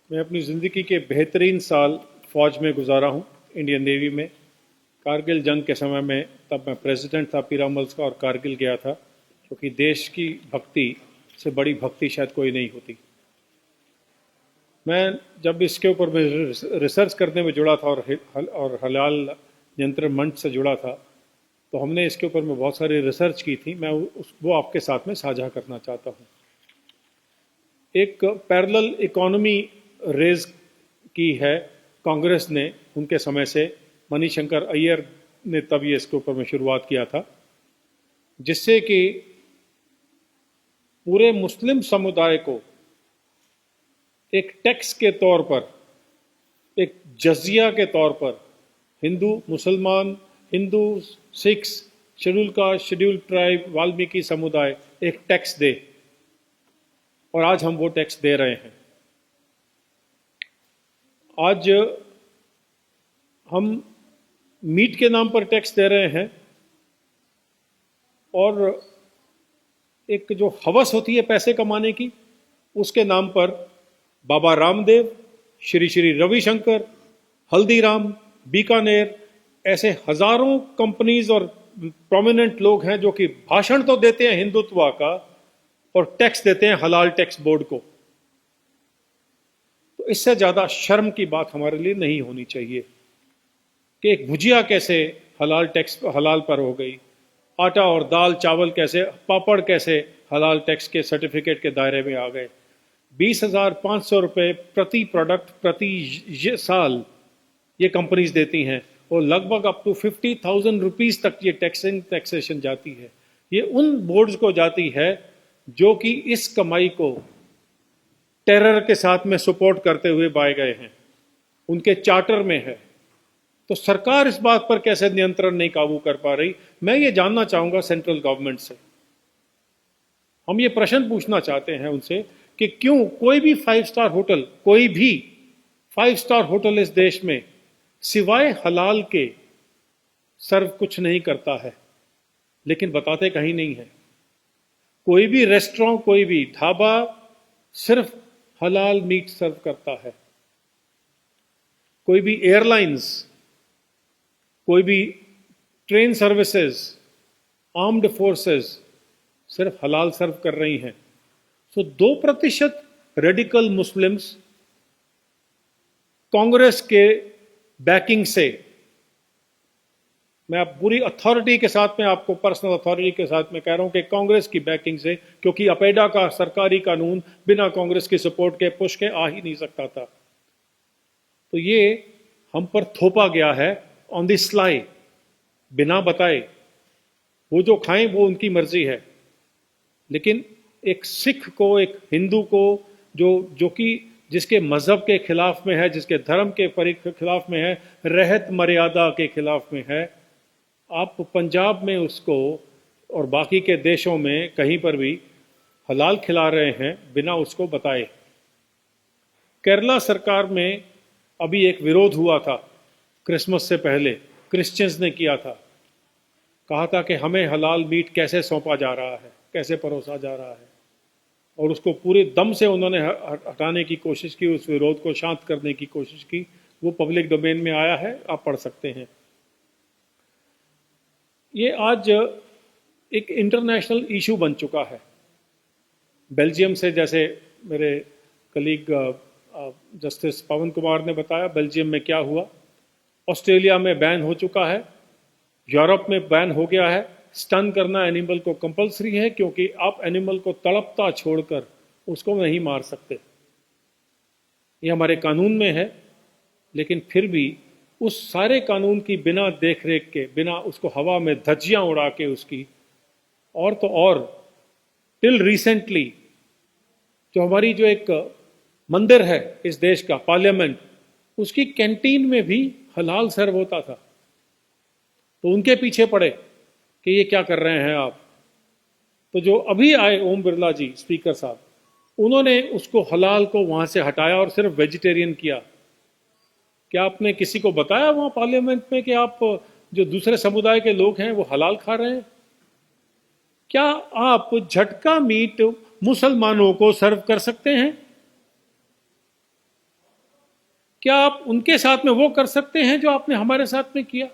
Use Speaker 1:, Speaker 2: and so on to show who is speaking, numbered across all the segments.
Speaker 1: मैं अपनी ज़िंदगी के बेहतरीन साल फ़ौज में गुजारा हूँ, इंडियन नेवी में। कारगिल जंग के समय में तब मैं प्रेसिडेंट था पीरामल्स का और कारगिल गया था, क्योंकि देश की भक्ति से बड़ी भक्ति शायद कोई नहीं होती। मैं जब इसके ऊपर मैं रिसर्च करने में जुड़ा था और हलाल नियंत्रण मंच से जुड़ा था, तो हमने इसके ऊपर में बहुत सारी रिसर्च की थी। मैं वो आपके साथ में साझा करना चाहता हूँ। एक पैरेलल इकोनॉमी रेज की है कांग्रेस ने उनके समय से। मणिशंकर अय्यर ने तब ये इसके ऊपर में शुरुआत किया था, जिससे कि पूरे मुस्लिम समुदाय को एक टैक्स के तौर पर, एक जजिया के तौर पर, हिंदू मुसलमान, Hindu Sikhs, schedule caste, schedule tribe, Valmiki समुदाय एक टैक्स दे। और आज हम वो टैक्स दे रहे हैं। आज हम मीट के नाम पर टैक्स दे रहे हैं, और एक जो हवस होती है पैसे कमाने की, उसके नाम पर बाबा रामदेव, श्री श्री रविशंकर, हल्दीराम, बीकानेर, ऐसे हजारों कंपनीज और प्रोमिनेंट लोग हैं जो कि भाषण तो देते हैं हिंदुत्व का और टैक्स देते हैं हलाल टैक्स बोर्ड को। तो इससे ज्यादा शर्म की बात हमारे लिए नहीं होनी चाहिए कि एक भुजिया कैसे हलाल टैक्स हलाल पर हो गई, आटा और दाल चावल कैसे, पापड़ कैसे हलाल टैक्स के सर्टिफिकेट के दायरे में आ गए। 20,500 रुपये प्रति प्रोडक्ट प्रति साल ये कंपनीज देती हैं, और लगभग अप टू 50,000 रुपीज तक ये टैक्सेशन जाती है। ये उन बोर्ड्स को जाती है जो कि इस कमाई को टेरर के साथ में सपोर्ट करते हुए पाए गए हैं, उनके चार्टर में है। तो सरकार इस बात पर कैसे नियंत्रण नहीं काबू कर पा रही? मैं ये जानना चाहूंगा सेंट्रल गवर्नमेंट से। हम ये प्रश्न पूछना चाहते हैं उनसे कि क्यों कोई भी 5 स्टार होटल, कोई भी 5 स्टार होटल इस देश में सिवाय हलाल के सर्व कुछ नहीं करता है, लेकिन बताते कहीं नहीं है। कोई भी रेस्टोरेंट, कोई भी ढाबा सिर्फ हलाल मीट सर्व करता है। कोई भी एयरलाइंस, कोई भी ट्रेन सर्विसेज, आर्म्ड फोर्सेस सिर्फ हलाल सर्व कर रही हैं। सो 2% रेडिकल मुस्लिम्स कांग्रेस के बैकिंग से, मैं आप पूरी अथॉरिटी के साथ में, आपको पर्सनल अथॉरिटी के साथ में कह रहा हूं कि कांग्रेस की बैकिंग से, क्योंकि अपेडा का सरकारी कानून बिना कांग्रेस की सपोर्ट के पुश के आ ही नहीं सकता था। तो ये हम पर थोपा गया है ऑन द स्लाई, बिना बताए। वो जो खाएं वो उनकी मर्जी है, लेकिन एक सिख को, एक हिंदू को, जो कि जिसके मजहब के खिलाफ में है, जिसके धर्म के खिलाफ में है, रहत मर्यादा के खिलाफ में है, आप पंजाब में उसको और बाकी के देशों में कहीं पर भी हलाल खिला रहे हैं बिना उसको बताए। केरला सरकार में अभी एक विरोध हुआ था क्रिसमस से पहले, क्रिश्चियंस ने किया था। कहा था कि हमें हलाल मीट कैसे सौंपा जा रहा है, कैसे परोसा जा रहा है, और उसको पूरे दम से उन्होंने हटाने की कोशिश की, उस विरोध को शांत करने की कोशिश की। वो पब्लिक डोमेन में आया है, आप पढ़ सकते हैं। ये आज एक इंटरनेशनल इशू बन चुका है। बेल्जियम से, जैसे मेरे कलीग जस्टिस पवन कुमार ने बताया, बेल्जियम में क्या हुआ। ऑस्ट्रेलिया में बैन हो चुका है, यूरोप में बैन हो गया है। स्टन करना एनिमल को कंपलसरी है, क्योंकि आप एनिमल को तड़पता छोड़कर उसको नहीं मार सकते। ये हमारे कानून में है, लेकिन फिर भी उस सारे कानून की बिना देखरेख के, बिना उसको हवा में धज्जियां उड़ा के उसकी, और तो और टिल रिसेंटली जो हमारी जो एक मंदिर है इस देश का, पार्लियामेंट, उसकी कैंटीन में भी हलाल सर्व होता था। तो उनके पीछे पड़े कि ये क्या कर रहे हैं आप। तो जो अभी आए ओम बिरला जी, स्पीकर साहब, उन्होंने उसको हलाल को वहां से हटाया और सिर्फ वेजिटेरियन किया। क्या आपने किसी को बताया वहां पार्लियामेंट में कि आप जो दूसरे समुदाय के लोग हैं वो हलाल खा रहे हैं? क्या आप झटका मीट मुसलमानों को सर्व कर सकते हैं? क्या आप उनके साथ में वो कर सकते हैं जो आपने हमारे साथ में किया?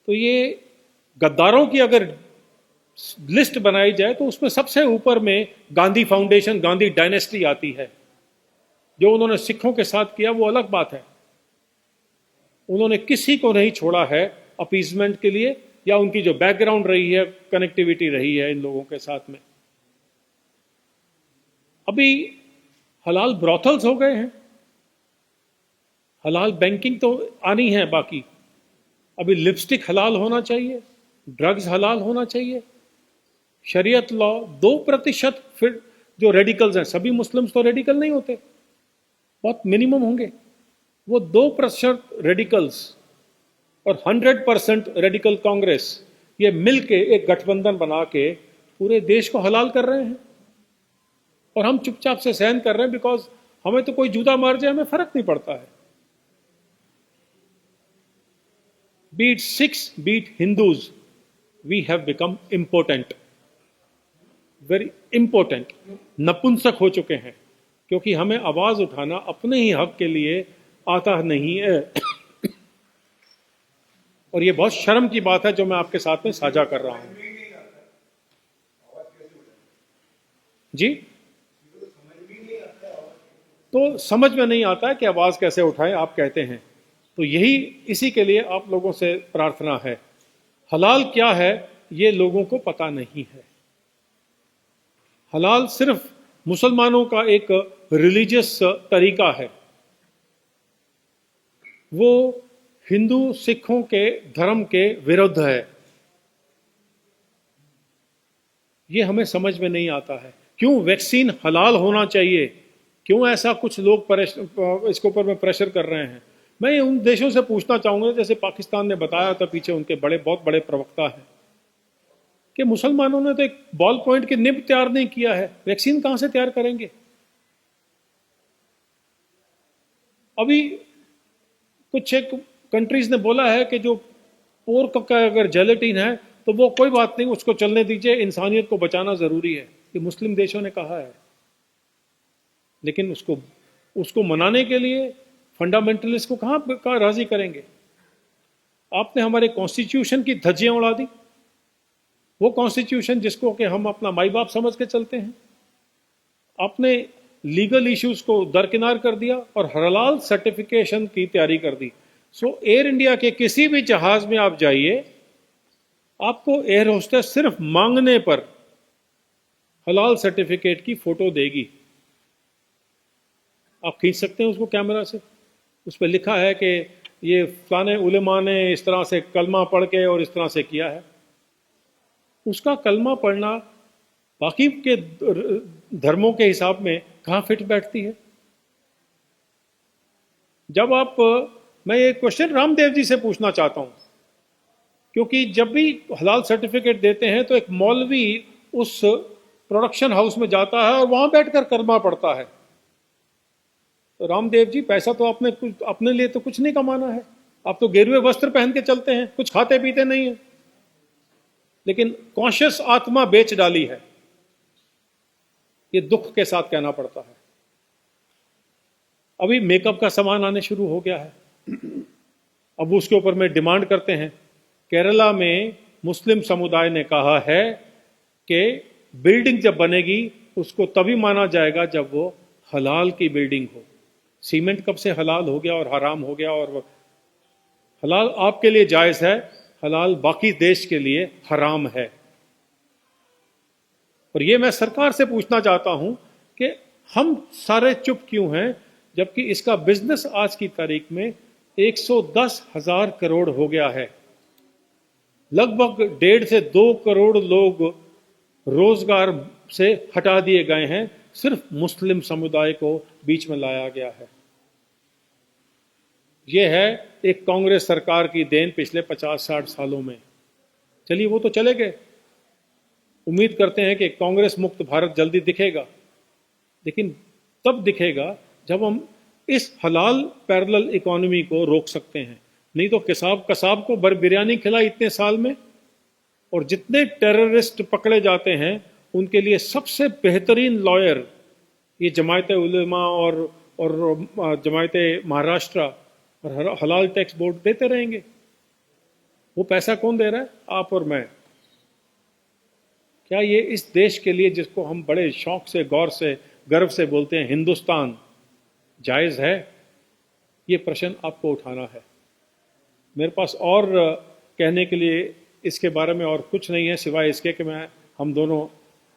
Speaker 1: तो ये गद्दारों की अगर लिस्ट बनाई जाए तो उसमें सबसे ऊपर में गांधी फाउंडेशन, गांधी डायनेस्टी आती है। जो उन्होंने सिखों के साथ किया वो अलग बात है, उन्होंने किसी को नहीं छोड़ा है अपीजमेंट के लिए, या उनकी जो बैकग्राउंड रही है, कनेक्टिविटी रही है इन लोगों के साथ में। अभी हलाल ब्रॉथल्स हो गए हैं, हलाल बैंकिंग तो आनी है बाकी। अभी लिपस्टिक हलाल होना चाहिए, ड्रग्स हलाल होना चाहिए, शरीयत लॉ 2%। फिर जो रेडिकल्स हैं, सभी मुस्लिम्स तो रेडिकल नहीं होते, बहुत मिनिमम होंगे, वो 2% रेडिकल्स और 100% रेडिकल कांग्रेस, ये मिलके एक गठबंधन बना के पूरे देश को हलाल कर रहे हैं। और हम चुपचाप से सहन कर रहे हैं, बिकॉज हमें तो कोई जूता मार जाए हमें फर्क नहीं पड़ता है। Beat Sikhs, beat Hindus, we have become important, very important, नपुंसक हो चुके हैं, क्योंकि हमें आवाज उठाना अपने ही हक के लिए आता नहीं है। और ये बहुत शर्म की बात है जो मैं आपके साथ में साझा कर रहा हूं। जी, तो समझ में नहीं आता है कि आवाज कैसे उठाएं, आप कहते हैं। तो यही, इसी के लिए आप लोगों से प्रार्थना है। हलाल क्या है ये लोगों को पता नहीं है। हलाल सिर्फ मुसलमानों का एक रिलीजियस तरीका है, वो हिंदू सिखों के धर्म के विरुद्ध है। ये हमें समझ में नहीं आता है। क्यों वैक्सीन हलाल होना चाहिए, क्यों ऐसा कुछ लोग इसके ऊपर में प्रेशर कर रहे हैं? मैं उन देशों से पूछना चाहूंगा, जैसे पाकिस्तान ने बताया था, पीछे उनके बहुत बड़े प्रवक्ता हैं, कि मुसलमानों ने तो एक बॉल पॉइंट की निब तैयार नहीं किया है, वैक्सीन कहां से तैयार करेंगे? अभी कुछ एक कंट्रीज ने बोला है कि जो पोर्क का अगर जेलेटिन है तो वो कोई बात नहीं, उसको चलने दीजिए, इंसानियत को बचाना जरूरी है। ये मुस्लिम देशों ने कहा है, लेकिन उसको मनाने के लिए फंडामेंटलिस्ट को कहां राजी करेंगे? आपने हमारे कॉन्स्टिट्यूशन की धज्जियां उड़ा दी, वो कॉन्स्टिट्यूशन जिसको कि हम अपना माई बाप समझ के चलते हैं। आपने लीगल इश्यूज को दरकिनार कर दिया और हलाल सर्टिफिकेशन की तैयारी कर दी। सो एयर इंडिया के किसी भी जहाज में आप जाइए, आपको एयर होस्टेस सिर्फ मांगने पर हलाल सर्टिफिकेट की फोटो देगी। आप खींच सकते हैं उसको कैमरा से, उस पर लिखा है कि ये फलाने उलेमा ने इस तरह से कलमा पढ़ के और इस तरह से किया है। उसका कलमा पढ़ना बाकी के धर्मों के हिसाब में कहां फिट बैठती है? जब आप, मैं ये क्वेश्चन रामदेव जी से पूछना चाहता हूं, क्योंकि जब भी हलाल सर्टिफिकेट देते हैं तो एक मौलवी उस प्रोडक्शन हाउस में जाता है और वहां बैठकर कलमा पढ़ता है। तो रामदेव जी, पैसा तो आपने अपने लिए तो कुछ नहीं कमाना है, आप तो गेरुए वस्त्र पहन के चलते हैं, कुछ खाते पीते नहीं है, लेकिन कॉन्शियस आत्मा बेच डाली है। ये दुख के साथ कहना पड़ता है। अभी मेकअप का सामान आने शुरू हो गया है, अब उसके ऊपर में डिमांड करते हैं। केरला में मुस्लिम समुदाय ने कहा है कि बिल्डिंग जब बनेगी उसको तभी माना जाएगा जब वो हलाल की बिल्डिंग हो। सीमेंट कब से हलाल हो गया और हराम हो गया? और हलाल आपके लिए जायज है, हलाल बाकी देश के लिए हराम है। और ये मैं सरकार से पूछना चाहता हूं कि हम सारे चुप क्यों हैं, जबकि इसका बिजनेस आज की तारीख में 110,000 करोड़ हो गया है। लगभग 1.5 से 2 करोड़ लोग रोजगार से हटा दिए गए हैं, सिर्फ मुस्लिम समुदाय को बीच में लाया गया है। यह है एक कांग्रेस सरकार की देन पिछले 50-60 सालों में। चलिए, वो तो चले गए, उम्मीद करते हैं कि कांग्रेस मुक्त भारत जल्दी दिखेगा, लेकिन तब दिखेगा जब हम इस हलाल पैरेलल इकोनॉमी को रोक सकते हैं। नहीं तो कसाब को बिरयानी खिलाई इतने साल में, और जितने टेररिस्ट पकड़े जाते हैं उनके लिए सबसे बेहतरीन लॉयर ये जमायत उलमा और जमायत महाराष्ट्र और हलाल टैक्स बोर्ड देते रहेंगे? वो पैसा कौन दे रहा है? आप और मैं। क्या ये इस देश के लिए, जिसको हम बड़े शौक से, गौर से, गर्व से बोलते हैं हिंदुस्तान, जायज़ है? ये प्रश्न आपको उठाना है। मेरे पास और कहने के लिए इसके बारे में और कुछ नहीं है, सिवाय इसके कि हम दोनों,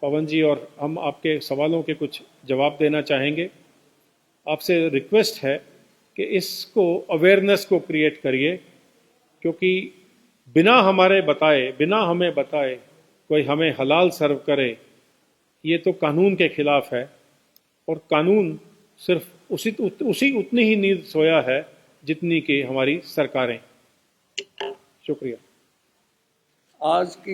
Speaker 1: पवन जी और हम, आपके सवालों के कुछ जवाब देना चाहेंगे। आपसे रिक्वेस्ट है कि इसको, अवेयरनेस को क्रिएट करिए, क्योंकि बिना हमें बताए कोई हमें हलाल सर्व करे, ये तो कानून के खिलाफ है। और कानून सिर्फ उतनी ही नींद सोया है जितनी कि हमारी सरकारें। शुक्रिया।
Speaker 2: आज की